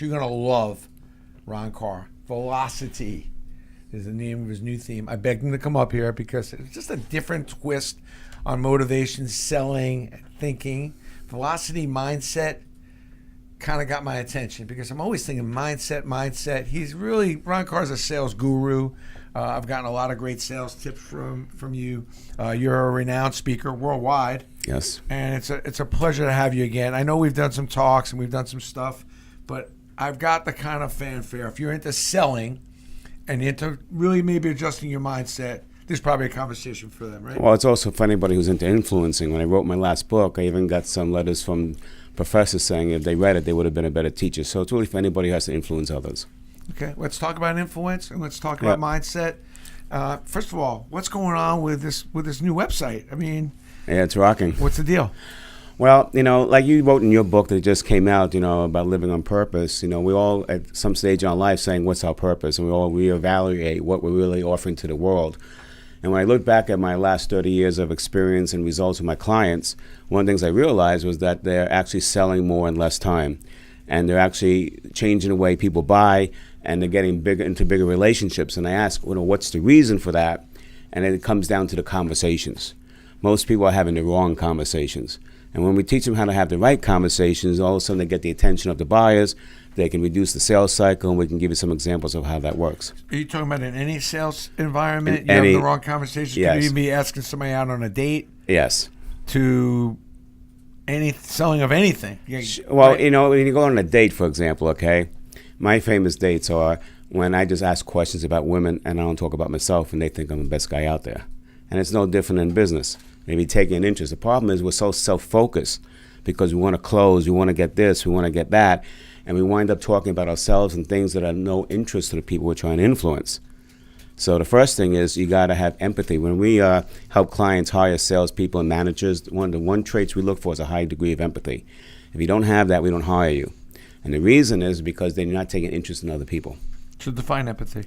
You're going to love Ron Karr. Velocity is the name of his new theme. I begged him to come up here because it's just a different twist on motivation, selling, thinking. Velocity mindset kind of got my attention because I'm always thinking mindset. He's really, Ron Karr's a sales guru. I've gotten a lot of great sales tips from you. You're a renowned speaker worldwide. Yes. And it's a pleasure to have you again. I know we've done some talks and we've done some stuff, but I've got the kind of fanfare. If you're into selling and into really maybe adjusting your mindset, there's probably a conversation for them, right? Well, it's also for anybody who's into influencing. When I wrote my last book, I even got some letters from professors saying if they read it, they would have been a better teacher. So it's really for anybody who has to influence others. Okay, let's talk about influence and let's talk about mindset. First of all, what's going on with this new website? I mean, yeah, it's rocking. What's the deal? Well, like you wrote in your book that just came out, about living on purpose. We all at some stage in our life saying, what's our purpose? And we all reevaluate what we're really offering to the world. And when I look back at my last 30 years of experience and results with my clients, one of the things I realized was that they're actually selling more in less time. And they're actually changing the way people buy, and they're getting bigger relationships. And I ask, what's the reason for that? And then it comes down to the conversations. Most people are having the wrong conversations. And when we teach them how to have the right conversations, all of a sudden they get the attention of the buyers. They can reduce the sales cycle, and we can give you some examples of how that works. Are you talking about in any sales environment? You have the wrong conversation? Yes. Could you be asking somebody out on a date? Yes. To any selling of anything? Well, right? When you go on a date, for example, okay, my famous dates are when I just ask questions about women and I don't talk about myself, and they think I'm the best guy out there. And it's no different in business. Maybe taking an interest. The problem is we're so self-focused because we want to close, we want to get this, we want to get that. And we wind up talking about ourselves and things that are no interest to the people we're trying to influence. So the first thing is you got to have empathy. When we help clients hire salespeople and managers, one of the traits we look for is a high degree of empathy. If you don't have that, we don't hire you. And the reason is because they're not taking interest in other people. So define empathy.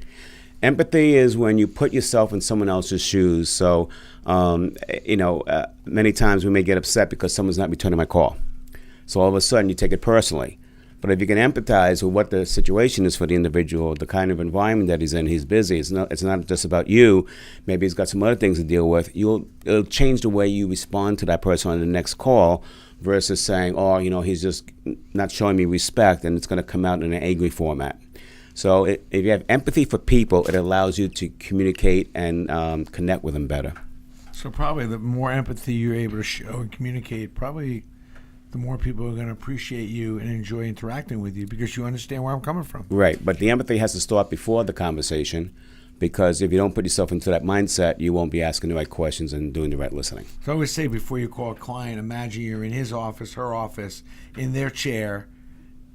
Empathy is when you put yourself in someone else's shoes. So, many times we may get upset because someone's not returning my call. So all of a sudden you take it personally. But if you can empathize with what the situation is for the individual, the kind of environment that he's in, he's busy. It's not just about you. Maybe he's got some other things to deal with. It'll change the way you respond to that person on the next call versus saying, he's just not showing me respect, and it's going to come out in an angry format. So if you have empathy for people, it allows you to communicate and connect with them better. So probably the more empathy you're able to show and communicate, probably the more people are going to appreciate you and enjoy interacting with you because you understand where I'm coming from. Right, but the empathy has to start before the conversation, because if you don't put yourself into that mindset, you won't be asking the right questions and doing the right listening. So I always say before you call a client, imagine you're in his office, her office, in their chair,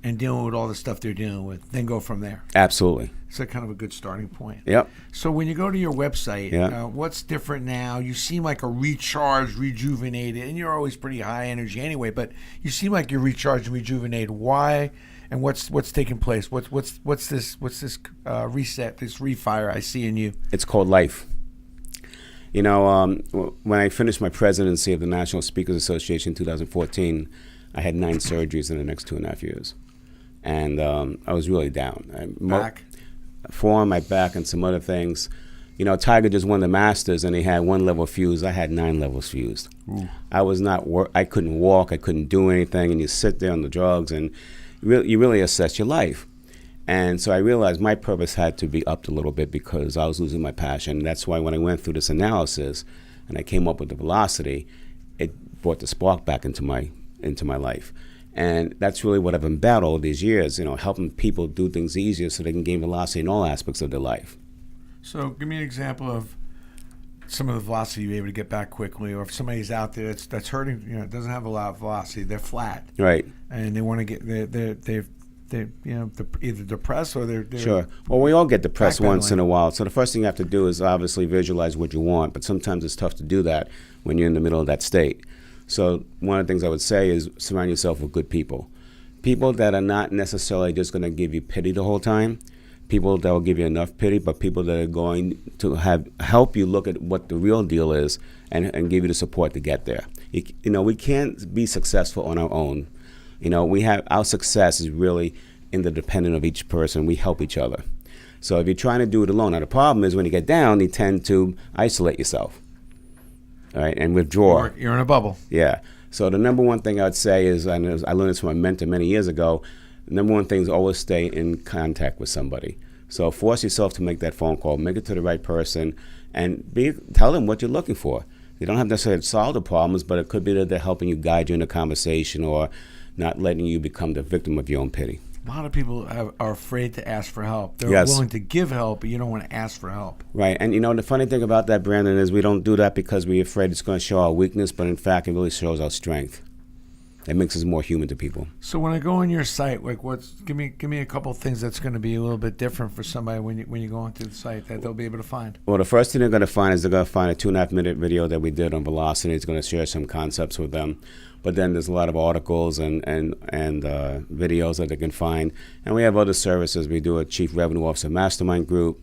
and dealing with all the stuff they're dealing with. Then go from there. Absolutely. It's kind of a good starting point. Yep. So when you go to your website, what's different now? You seem like a recharged, rejuvenated, and you're always pretty high energy anyway, but you seem like you're recharged and rejuvenated. Why? And what's taking place? What's this reset, this refire I see in you? It's called life. When I finished my presidency of the National Speakers Association in 2014, I had 9 surgeries in the next 2.5 years. And I was really down. Back? For my back and some other things. Tiger just won the Masters and he had 1 level fused. I had 9 levels fused. Ooh. I couldn't walk, I couldn't do anything, and you sit there on the drugs and you really assess your life. And so I realized my purpose had to be upped a little bit because I was losing my passion. That's why when I went through this analysis and I came up with the velocity, it brought the spark back into my life. And that's really what I've been about all these years, helping people do things easier so they can gain velocity in all aspects of their life. So give me an example of some of the velocity you're able to get back quickly, or if somebody's out there that's hurting, doesn't have a lot of velocity, they're flat. Right. And they want to get, they're either depressed or they're Sure. Well, we all get depressed once in a while. So the first thing you have to do is obviously visualize what you want, but sometimes it's tough to do that when you're in the middle of that state. So one of the things I would say is surround yourself with good people. People that are not necessarily just going to give you pity the whole time. People that will give you enough pity, but people that are going to help you look at what the real deal is and give you the support to get there. We can't be successful on our own. Our success is really interdependent of each person. We help each other. So if you're trying to do it alone, now the problem is when you get down, you tend to isolate yourself, all right, and withdraw. You're in a bubble. Yeah. So the number one thing I'd say is, and I learned this from a mentor many years ago, the number one thing is always stay in contact with somebody. So force yourself to make that phone call, make it to the right person, and tell them what you're looking for. They don't have necessarily to solve the problems, but it could be that they're helping you guide you in a conversation or not letting you become the victim of your own pity. A lot of people are afraid to ask for help. They're Yes. willing to give help, but you don't want to ask for help. Right. And, the funny thing about that, Brandon, is we don't do that because we're afraid it's going to show our weakness, but in fact, it really shows our strength. It makes us more human to people. So when I go on your site, like give me a couple of things that's going to be a little bit different for somebody when you go onto the site that they'll be able to find. Well, the first thing they're going to find is they're going to find a 2.5-minute video that we did on velocity. It's going to share some concepts with them. But then there's a lot of articles and videos that they can find. And we have other services. We do a Chief Revenue Officer Mastermind group,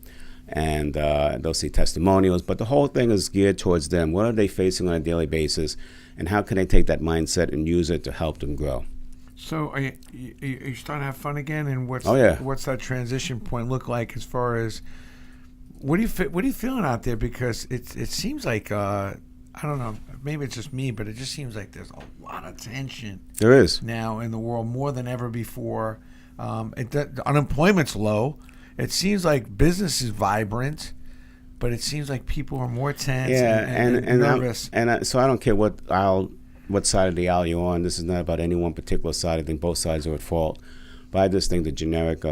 and they'll see testimonials. But the whole thing is geared towards them. What are they facing on a daily basis? And how can they take that mindset and use it to help them grow? So are you starting to have fun again? And what's that transition point look like as far as what are you feeling out there? Because it seems like I don't know, maybe it's just me, but it just seems like there's a lot of tension. There is now in the world more than ever before. Unemployment's low. It seems like business is vibrant. But it seems like people are more tense and nervous. So I don't care what side of the aisle you're on. This is not about any one particular side. I think both sides are at fault. But I just think the generic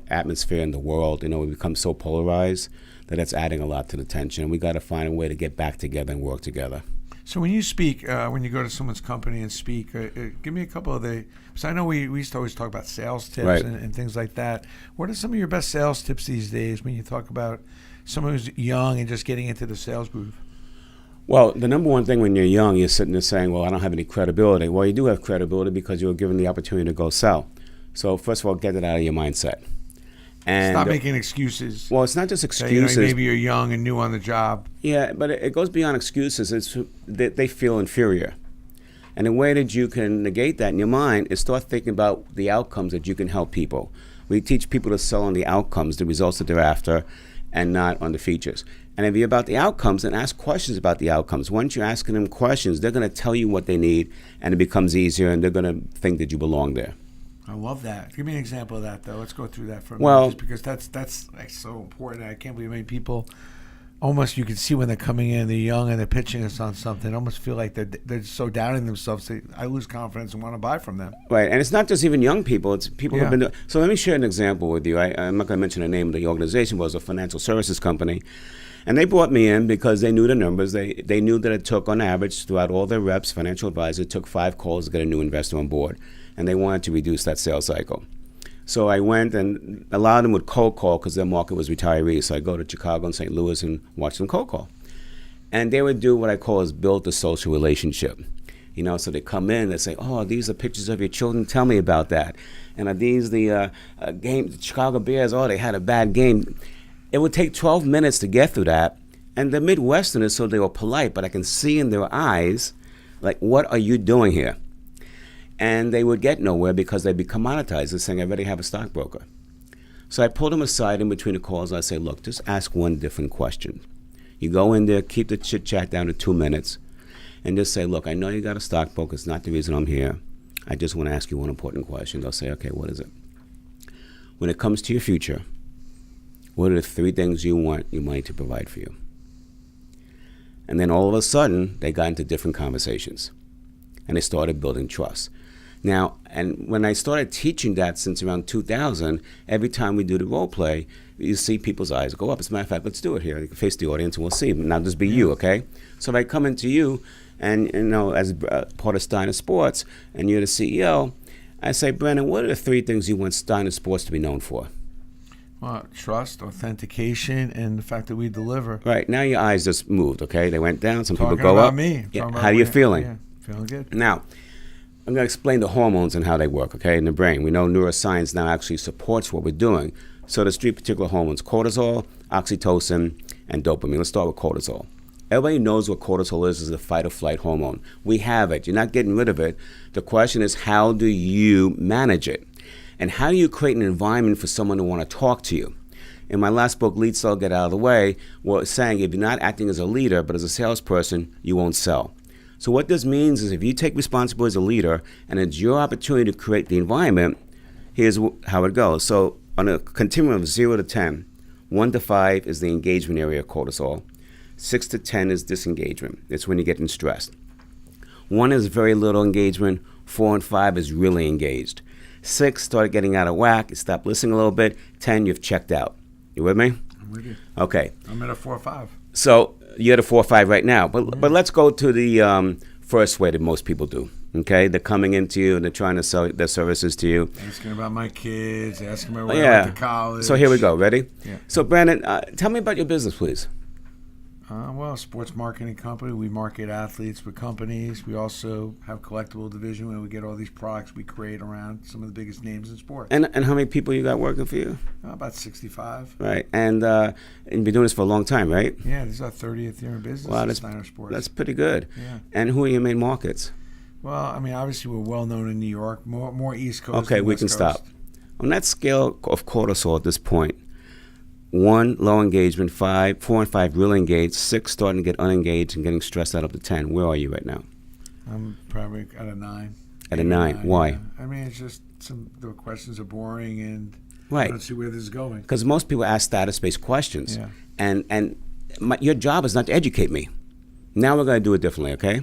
atmosphere in the world, we become so polarized that it's adding a lot to the tension. We got to find a way to get back together and work together. So when you speak, when you go to someone's company and speak, give me a couple of because I know we used to always talk about sales tips right. and things like that. What are some of your best sales tips these days when you talk about someone who's young and just getting into the sales groove? Well, the number one thing when you're young, you're sitting there saying, well, I don't have any credibility. Well, you do have credibility because you were given the opportunity to go sell. So first of all, get that out of your mindset. And stop making excuses. Well, it's not just excuses. Maybe you're young and new on the job. Yeah, but it goes beyond excuses. It's that they feel inferior. And the way that you can negate that in your mind is start thinking about the outcomes that you can help people. We teach people to sell on the outcomes, the results that they're after, and not on the features. And if you're about the outcomes, then ask questions about the outcomes. Once you're asking them questions, they're going to tell you what they need, and it becomes easier, and they're going to think that you belong there. I love that. Give me an example of that, though. Let's go through that for a minute, just because that's like so important. I can't believe how many people, almost you can see when they're coming in, they're young and they're pitching us on something. I almost feel like they're so doubting themselves. I lose confidence and want to buy from them. Right, and it's not just even young people. It's people who've been doing. So let me share an example with you. I'm not going to mention the name of the organization. It was a financial services company. And they brought me in because they knew the numbers. They knew that it took, on average, throughout all their reps, financial advisors, it took 5 calls to get a new investor on board. And they wanted to reduce that sales cycle. So I went, and a lot of them would cold call because their market was retirees. So I go to Chicago and St. Louis and watch them cold call. And they would do what I call is build the social relationship. So they come in, they say, oh, these are pictures of your children. Tell me about that. And are these the Chicago Bears? Oh, they had a bad game. It would take 12 minutes to get through that. And the Midwesterners, so they were polite, but I can see in their eyes, like, what are you doing here? And they would get nowhere because they'd be commoditized. They're saying, I already have a stockbroker. So I pulled them aside in between the calls. I say, look, just ask one different question. You go in there, keep the chit-chat down to 2 minutes, and just say, look, I know you got a stockbroker. It's not the reason I'm here. I just want to ask you one important question. They'll say, okay, what is it? When it comes to your future, what are the 3 things you want your money to provide for you? And then all of a sudden, they got into different conversations, and they started building trust. Now, and when I started teaching that since around 2000, every time we do the role play, you see people's eyes go up. As a matter of fact, let's do it here. You can face the audience and we'll see. Now, just be you, okay? So if I come into you, and as part of Steiner Sports, and you're the CEO, I say, Brandon, what are the 3 things you want Steiner Sports to be known for? Well, trust, authentication, and the fact that we deliver. Right. Now your eyes just moved, okay? They went down. Some Talking people go about up. Me. Yeah. How are you feeling? Yeah, feeling good. Now, I'm going to explain the hormones and how they work, okay, in the brain. We know neuroscience now actually supports what we're doing. So there's 3 particular hormones: cortisol, oxytocin, and dopamine. Let's start with cortisol. Everybody knows what cortisol is a fight or flight hormone. We have it. You're not getting rid of it. The question is, how do you manage it? And how do you create an environment for someone to want to talk to you? In my last book, Lead, Sell, Get Out of the Way, well, it's saying if you're not acting as a leader, but as a salesperson, you won't sell. So what this means is if you take responsibility as a leader and it's your opportunity to create the environment, here's how it goes. So on a continuum of 0 to 10, 1 to 5 is the engagement area of cortisol. 6 to 10 is disengagement. It's when you're getting stressed. 1 is very little engagement. 4 and 5 is really engaged. 6 started getting out of whack. You stopped listening a little bit. 10, you've checked out. You with me? I'm with you. Okay. I'm at a 4 or 5. So you're at a 4 or 5 right now. But let's go to the first way that most people do. Okay, they're coming into you and they're trying to sell their services to you. Asking about my kids, asking about where I went to college. So here we go. Ready? Yeah. So Brandon, tell me about your business, please. Well, sports marketing company. We market athletes with companies. We also have collectible division where we get all these products we create around some of the biggest names in sports. And how many people you got working for you? About 65. Right. And you've been doing this for a long time, right? Yeah, this is our 30th year in business. Wow, at Steiner Sports. That's pretty good. Yeah. And who are your main markets? Well, I mean, obviously we're well known in New York, more East Coast. Okay, than we West can Coast. stop. On that scale of cortisol at this point, 1, low engagement, 4 and 5 really engaged, 6 starting to get unengaged and getting stressed out up to 10. Where are you right now? I'm probably at a 9. At a 9. Why? Yeah. I mean, it's just the questions are boring and Right. I don't see where this is going. Because most people ask status-based questions. Yeah. And your job is not to educate me. Now we're going to do it differently, okay?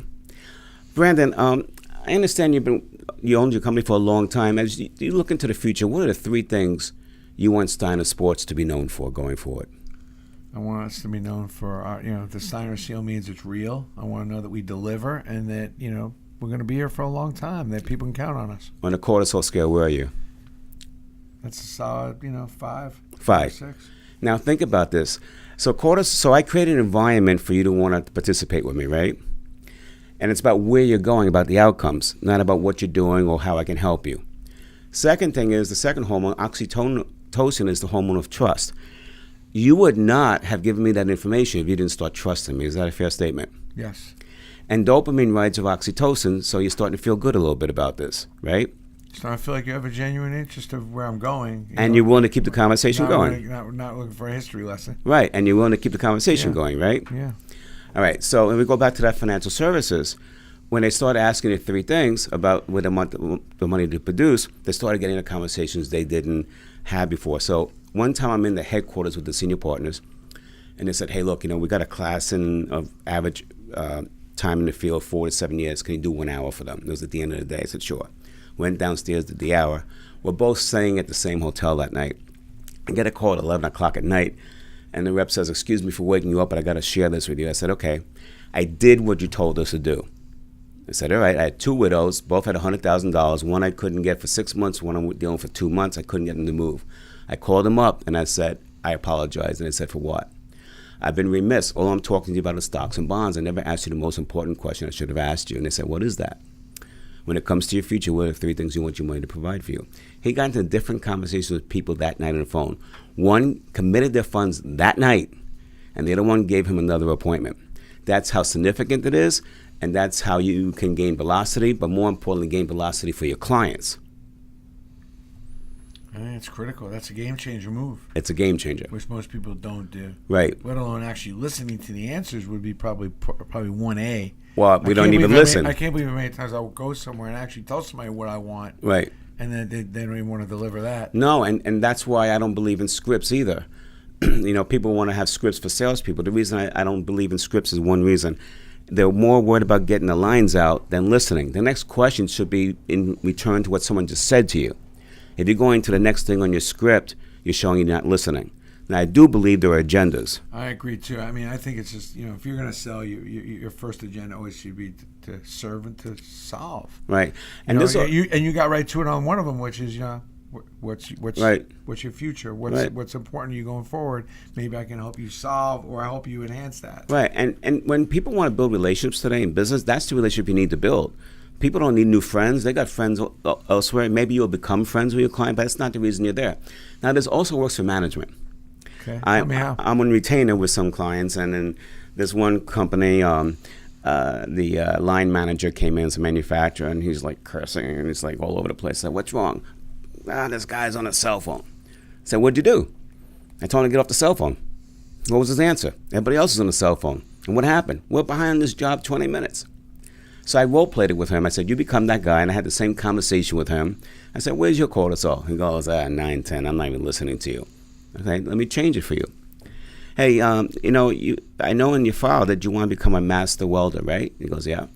Brandon, I understand you owned your company for a long time. As you look into the future, what are the 3 things you want Steiner Sports to be known for going forward? I want us to be known for the Steiner seal means it's real. I want to know that we deliver and that, we're going to be here for a long time, that people can count on us. On the cortisol scale, where are you? That's a solid, 5. 5. 6. Now think about this. So I created an environment for you to want to participate with me, right? And it's about where you're going, about the outcomes, not about what you're doing or how I can help you. Second thing is, the second hormone, oxytocin, is the hormone of trust. You would not have given me that information if you didn't start trusting me. Is that a fair statement? Yes. And dopamine rides of oxytocin, so you're starting to feel good a little bit about this, right? So I feel like you have a genuine interest of where I'm going. And you're willing to keep the conversation going. Not looking for a history lesson. Right, and you're willing to keep the conversation Yeah. going, right? Yeah. All right, so when we go back to that financial services, when they started asking you 3 things about where they want the money to produce, they started getting the conversations they didn't have before. So one time I'm in the headquarters with the senior partners, and they said, hey, look, we got a class of average time in the field, 4 to 7 years. Can you do 1 hour for them? It was at the end of the day. I said, sure. Went downstairs, did the hour. We're both staying at the same hotel that night. I get a call at 11 o'clock at night, and the rep says, excuse me for waking you up, but I got to share this with you. I said, okay. I did what you told us to do. I said, all right, I had 2 widows, both had $100,000. One I couldn't get for 6 months, one I'm dealing for 2 months. I couldn't get them to move. I called them up, and I said, I apologize. And they said, for what? I've been remiss. All I'm talking to you about is stocks and bonds. I never asked you the most important question I should have asked you. And they said, what is that? When it comes to your future, what are the 3 things you want your money to provide for you? He got into different conversations with people that night on the phone. One committed their funds that night, and the other one gave him another appointment. That's how significant it is, and that's how you can gain velocity, but more importantly, gain velocity for your clients. It's critical. That's a game changer move, It's a game changer. which most people don't do. Right. Let alone actually listening to the answers would be probably 1A. Well, we don't even listen. I can't believe how many times I will go somewhere and actually tell somebody what I want, Right. and then they don't even want to deliver that. No, and that's why I don't believe in scripts either. People want to have scripts for salespeople. The reason I don't believe in scripts is one reason. They're more worried about getting the lines out than listening. The next question should be in return to what someone just said to you. If you're going to the next thing on your script, you're showing you're not listening. Now, I do believe there are agendas. I agree too. I mean, I think it's just if you're going to sell, your first agenda always should be to serve and to solve. Right. And you got right to it on one of them, which is what's Right. what's your future? Right. What's important to you going forward? Maybe I can help you solve or help you enhance that. Right. And when people want to build relationships today in business, that's the relationship you need to build. People don't need new friends. They got friends elsewhere. Maybe you'll become friends with your client, but that's not the reason you're there. Now, this also works for management. Okay. I'm on retainer with some clients, and then there's one company, the line manager came in as a manufacturer, and he's like cursing, and he's like all over the place. I said, what's wrong? this guy's on a cell phone. I said, what'd you do? I told him to get off the cell phone. What was his answer? Everybody else is on the cell phone. And what happened? We're behind this job 20 minutes. So I role-played it with him. I said, you become that guy. And I had the same conversation with him. I said, where's your cortisol? He goes, 9, 10. I'm not even listening to you. Okay, let me change it for you. Hey, I know in your file that you want to become a master welder, right? He goes, yeah.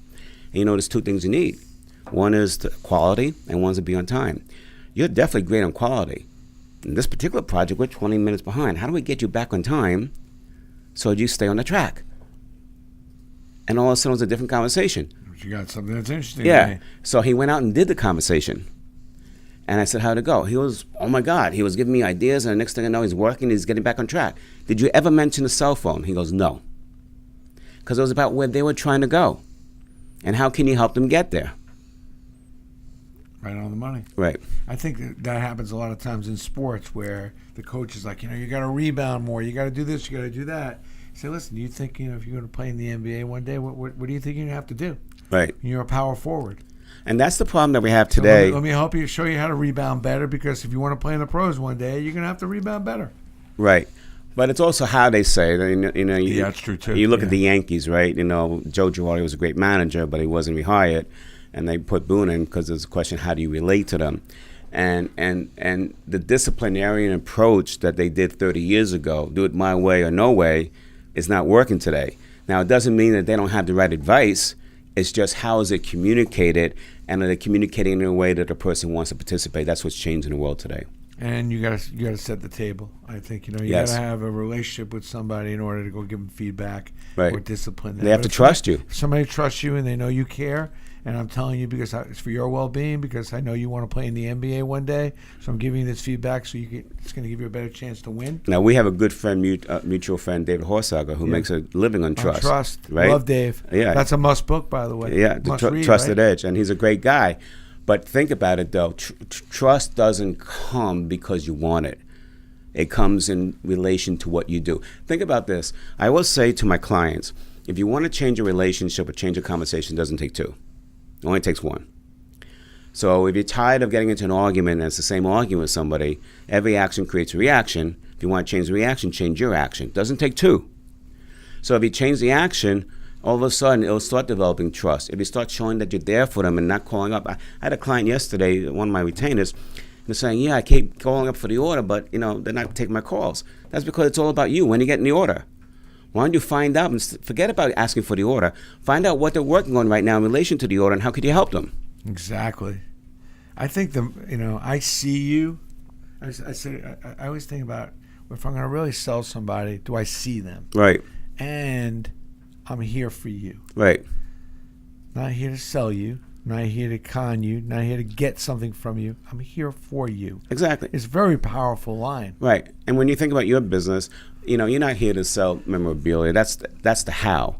And there's two things you need. One is the quality, and one's to be on time. You're definitely great on quality. In this particular project, we're 20 minutes behind. How do we get you back on time so you stay on the track? And all of a sudden, it was a different conversation. You got something that's interesting. Yeah. Right? So he went out and did the conversation. And I said, how'd it go? He was, oh my God. He was giving me ideas, and the next thing I know, he's working, he's getting back on track. Did you ever mention the cell phone? He goes, no. Because it was about where they were trying to go. And how can you help them get there? Right on the money. Right. I think that happens a lot of times in sports where the coach is like, you got to rebound more. You got to do this. You got to do that. You say, listen, do you think, if you're going to play in the NBA one day, what do you think you're going to have to do? Right. You're a power forward. And that's the problem that we have today. So let me help you, show you how to rebound better, because if you want to play in the pros one day, you're going to have to rebound better. Right. But it's also how they say it. Yeah, that's true too. You look at the Yankees, right? Joe Girardi was a great manager, but he wasn't rehired. And they put Boone in because there's a question, how do you relate to them? And the disciplinarian approach that they did 30 years ago, do it my way or no way, is not working today. Now, it doesn't mean that they don't have the right advice. It's just how is it communicated, and are they communicating in a way that the person wants to participate? That's what's changed in the world today. And you gotta set the table. I think you Yes. gotta have a relationship with somebody in order to go give them feedback Right. or discipline them. They have to trust you. If somebody trusts you and they know you care, and I'm telling you because it's for your well-being, because I know you want to play in the NBA one day, so I'm giving you this feedback so it's going to give you a better chance to win. Now, we have a good friend, mutual friend, David Horsager, who makes a living on trust. Trust. Right? Love Dave. Yeah. That's a must book, by the way. Yeah, Must the read, Trusted right? Edge, and he's a great guy. But think about it, though. Trust doesn't come because you want it. It comes in relation to what you do. Think about this. I always say to my clients, if you want to change a relationship or change a conversation, it doesn't take two. It only takes one. So if you're tired of getting into an argument and it's the same argument with somebody, every action creates a reaction. If you want to change the reaction, change your action. It doesn't take two. So if you change the action, all of a sudden it'll start developing trust. If you start showing that you're there for them and not calling up. I had a client yesterday, one of my retainers, and saying, yeah, I keep calling up for the order, but they're not taking my calls. That's because it's all about you when you're getting the order. Why don't you find out and forget about asking for the order. Find out what they're working on right now in relation to the order and how could you help them. Exactly. I think I see you. I always think about, if I'm going to really sell somebody, do I see them? Right. And I'm here for you. Right. Not here to sell you. Not here to con you. Not here to get something from you. I'm here for you. Exactly. It's a very powerful line. Right. And when you think about your business, you're not here to sell memorabilia. That's the how.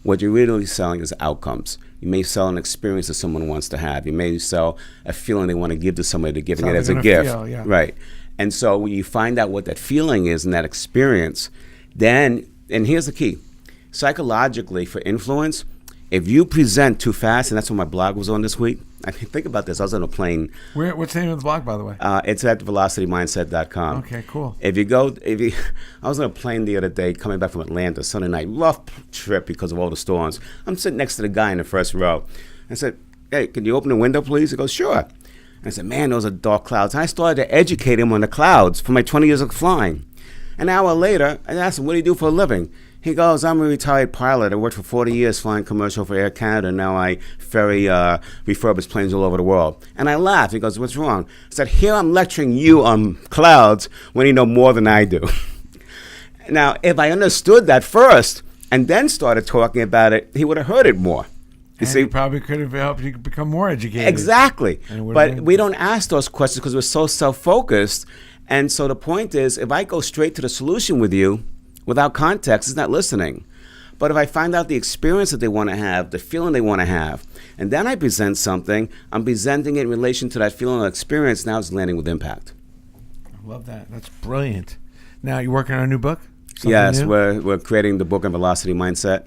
What you're really selling is outcomes. You may sell an experience that someone wants to have. You may sell a feeling they want to give to somebody, to giving it as a gift. Feel, yeah. Right. And so when you find out what that feeling is and that experience, then, and here's the key, psychologically for influence, if you present too fast, and that's what my blog was on this week. I mean, think about this. I was on a plane. What's the name of the blog, by the way? It's at velocitymindset.com. Okay, cool. I was on a plane the other day coming back from Atlanta, Sunday night, rough trip because of all the storms. I'm sitting next to the guy in the first row. I said, hey, can you open the window, please? He goes, sure. And I said, man, those are dark clouds. And I started to educate him on the clouds for my 20 years of flying. An hour later, I asked him, what do you do for a living? He goes, I'm a retired pilot. I worked for 40 years flying commercial for Air Canada. Now I ferry refurbished planes all over the world. And I laughed. He goes, what's wrong? I said, here I'm lecturing you on clouds when you know more than I do. Now, if I understood that first and then started talking about it, he would have heard it more. You see, probably could have helped you become more educated. Exactly. But we don't ask those questions because we're so self-focused. And so the point is, if I go straight to the solution with you, without context, it's not listening. But if I find out the experience that they want to have, the feeling they want to have, and then I present something, I'm presenting it in relation to that feeling or experience. Now it's landing with impact. I love that. That's brilliant. Now, you're working on a new book? Yes, we're creating the book on Velocity Mindset.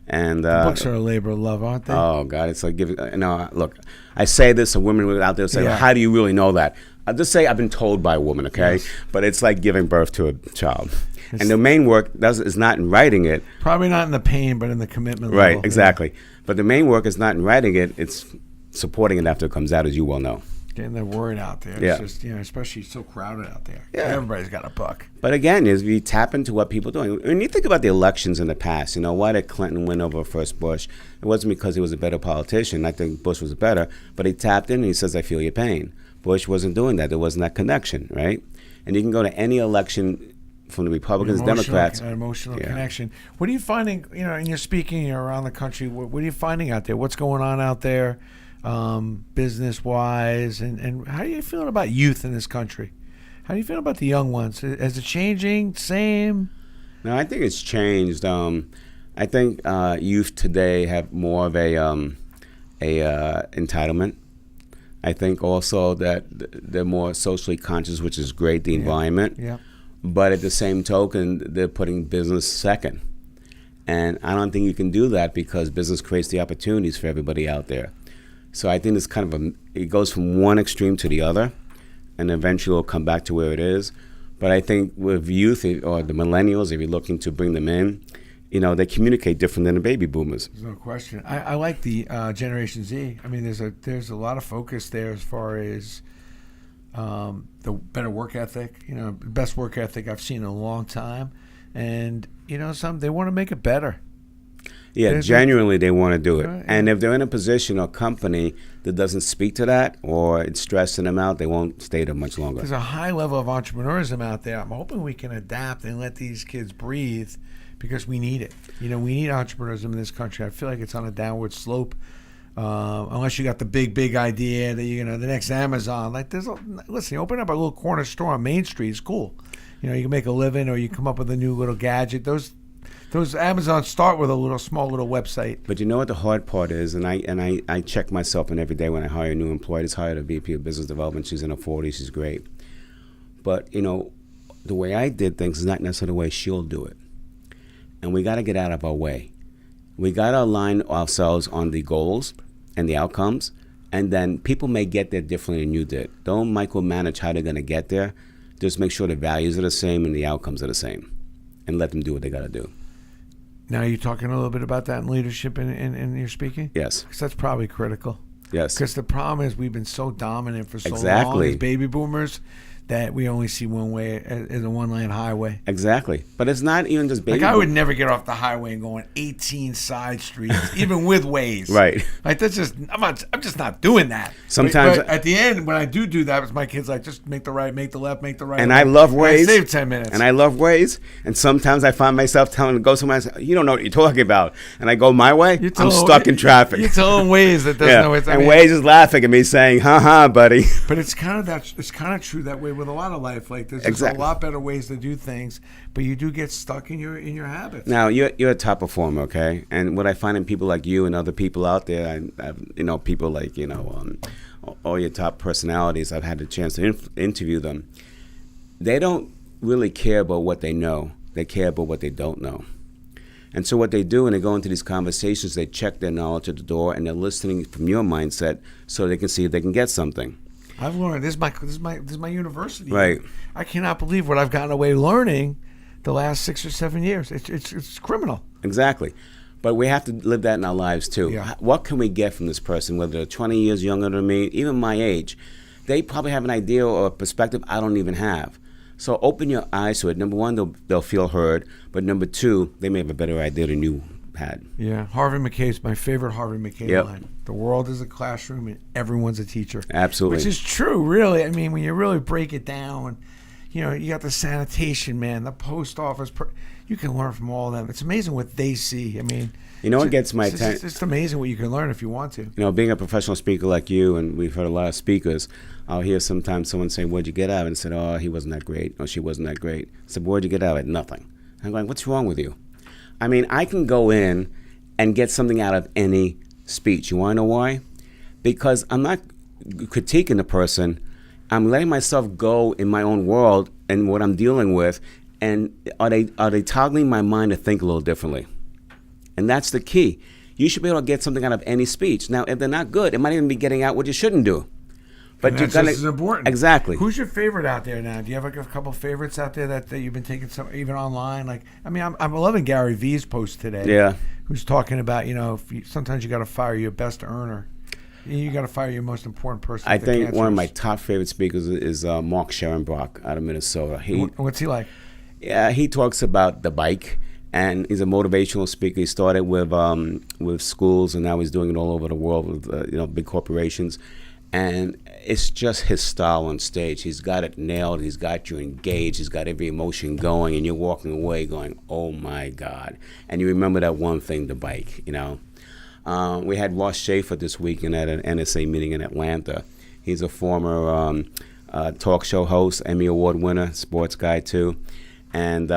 And books are a labor of love, aren't they? Oh God, it's like giving. Look, I say this, and women out there say, well, "How do you really know that?" I'll just say I've been told by a woman, okay? Yes. But it's like giving birth to a child. And the main work is not in writing it. Probably not in the pain, but in the commitment Right, level. exactly. Yeah. But the main work is not in writing it, it's supporting it after it comes out, as you well know. Getting the word out there. Yeah. It's just, especially so crowded out there. Yeah. Everybody's got a buck. But again, is we tap into what people are doing. When you think about the elections in the past, why did Clinton win over first Bush? It wasn't because he was a better politician. I think Bush was better. But he tapped in and he says, I feel your pain. Bush wasn't doing that. There wasn't that connection, right? And you can go to any election from the Republicans, Democrats. An emotional connection. What are you finding, in your speaking, you're around the country, what are you finding out there? What's going on out there? Business-wise, and how are you feeling about youth in this country? How do you feel about the young ones? Is it changing? Same? No, I think it's changed. I think youth today have more of a entitlement. I think also that they're more socially conscious, which is great, the environment. Yeah. But at the same token, they're putting business second. And I don't think you can do that because business creates the opportunities for everybody out there. So I think it's kind of it goes from one extreme to the other, and eventually it'll come back to where it is. But I think with youth or the millennials, if you're looking to bring them in, they communicate different than the baby boomers. There's no question. I like the Generation Z. I mean, there's a lot of focus there as far as the better work ethic. Best work ethic I've seen in a long time, and they want to make it better. Yeah, genuinely they want to do it. Right. And if they're in a position or company that doesn't speak to that or it's stressing them out, they won't stay there much longer. There's a high level of entrepreneurism out there. I'm hoping we can adapt and let these kids breathe because we need it. We need entrepreneurism in this country. I feel like it's on a downward slope. Unless you got the big idea that the next Amazon. Listen, you open up a little corner store on Main Street is cool. You can make a living or you come up with a new little gadget. Those Amazons start with a small little website. But you know what the hard part is, and I check myself in every day when I hire a new employee. I just hired a VP of Business Development. She's in her 40s. She's great. But, the way I did things is not necessarily the way she'll do it. And we got to get out of our way. We got to align ourselves on the goals and the outcomes, and then people may get there differently than you did. Don't micromanage how they're going to get there. Just make sure the values are the same and the outcomes are the same, and let them do what they got to do. Now, are you talking a little bit about that in leadership in your speaking? Yes. Because that's probably critical. Yes. Because the problem is we've been so dominant for so Exactly. long as baby boomers that we only see one way as a one-lane highway. Exactly. But it's not even just baby. I would never get off the highway and go on 18 side streets, even with Waze. Right. That's just I'm just not doing that. Sometimes but at the end, when I do that, it's my kids like, just make the right, make the left, make the right. And I love Waze. I save 10 minutes. And I love Waze. And sometimes I find myself telling to go somewhere and say, you don't know what you're talking about. And I go my way, I'm stuck in traffic. You tell them Waze that doesn't know what's and Waze is laughing at me saying, ha, buddy. But it's kind of true that way with a lot of life. Like there's just Exactly. a lot better ways to do things, but you do get stuck in your habits. Now you're a top performer, okay? And what I find in people like you and other people out there, people like all your top personalities. I've had the chance to interview them. They don't really care about what they know. They care about what they don't know. And so what they do when they go into these conversations, they check their knowledge at the door, and they're listening from your mindset so they can see if they can get something. I've learned this is my university. Right. I cannot believe what I've gotten away learning the last 6 or 7 years. It's criminal. Exactly. But we have to live that in our lives too. Yeah. What can we get from this person, whether they're 20 years younger than me, even my age? They probably have an idea or a perspective I don't even have. So open your eyes to it. Number one, they'll feel heard. But number two, they may have a better idea than you had. Yeah. Harvey McKay's my favorite Harvey McKay line. The world is a classroom and everyone's a teacher. Absolutely. Which is true, really. I mean, when you really break it down, you got the sanitation man, the post office. You can learn from all of them. It's amazing what they see. I mean, what gets my attention? It's amazing what you can learn if you want to. Being a professional speaker like you, and we've heard a lot of speakers, I'll hear sometimes someone say, "What'd you get out of it?" And I said, "Oh, he wasn't that great. Or she wasn't that great." I said, "What'd you get out of it?" Nothing. I'm going, "What's wrong with you?" I mean, I can go in and get something out of any speech. You want to know why? Because I'm not critiquing the person. I'm letting myself go in my own world and what I'm dealing with. And are they toggling my mind to think a little differently? And that's the key. You should be able to get something out of any speech. Now, if they're not good, it might even be getting out what you shouldn't do. And that's just as important. Exactly. Who's your favorite out there now? Do you have like a couple favorites out there that you've been taking some, even online? Like, I mean, I'm loving Gary Vee's post today. Yeah. Who's talking about, sometimes you got to fire your best earner. You got to fire your most important person. I think one of my top favorite speakers is Mark Scherenbrock out of Minnesota. What's he like? Yeah, he talks about the bike, and he's a motivational speaker. He started with schools, and now he's doing it all over the world with big corporations. And it's just his style on stage. He's got it nailed. He's got you engaged. He's got every emotion going, and you're walking away going, "Oh my God!" And you remember that one thing, the bike. We had Ross Schaefer this weekend at an NSA meeting in Atlanta. He's a former talk show host, Emmy Award winner, sports guy too, and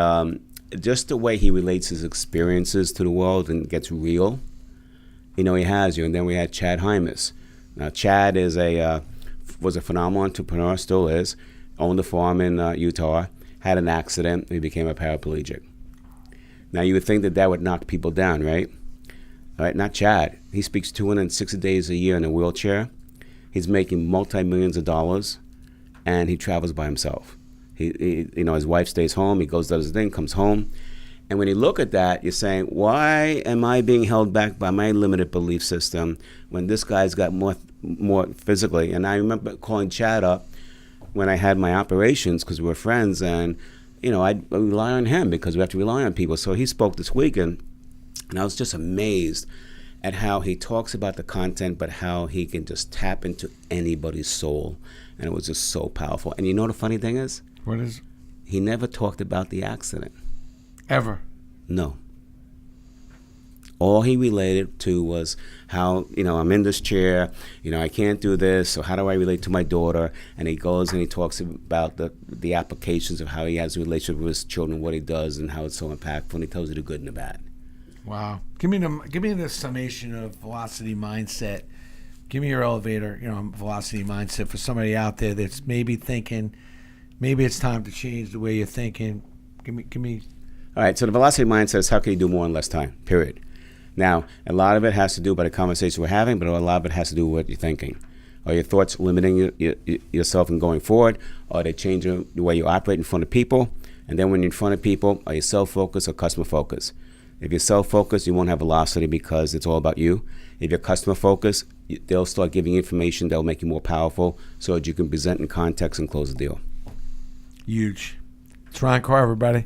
just the way he relates his experiences to the world and gets real. He has you. And then we had Chad Hymas. Now, Chad was a phenomenal entrepreneur, still is, owned a farm in Utah, had an accident, he became a paraplegic. Now, you would think that would knock people down, right? All right, not Chad. He speaks 260 days a year in a wheelchair. He's making multi-millions of dollars, and he travels by himself. His wife stays home, he goes, does his thing, comes home. And when you look at that, you're saying, why am I being held back by my limited belief system when this guy's got more physically? And I remember calling Chad up when I had my operations because we were friends, and I rely on him because we have to rely on people. So he spoke this weekend, and I was just amazed at how he talks about the content, but how he can just tap into anybody's soul. And it was just so powerful. And you know the funny thing is? What is? He never talked about the accident. Ever? No. All he related to was how, I'm in this chair, I can't do this, so how do I relate to my daughter? And he goes and he talks about the applications of how he has a relationship with his children, what he does, and how it's so impactful, and he tells you the good and the bad. Wow. Give me the summation of velocity mindset. Give me your elevator, velocity mindset for somebody out there that's maybe thinking, maybe it's time to change the way you're thinking. Give me. All right, so the velocity mindset is how can you do more in less time, period. Now, a lot of it has to do by the conversation we're having, but a lot of it has to do with what you're thinking. Are your thoughts limiting yourself in going forward? Are they changing the way you operate in front of people? And then when you're in front of people, are you self-focused or customer-focused? If you're self-focused, you won't have velocity because it's all about you. If you're customer-focused, they'll start giving you information that will make you more powerful so that you can present in context and close the deal. Huge. It's Ryan Karr, everybody.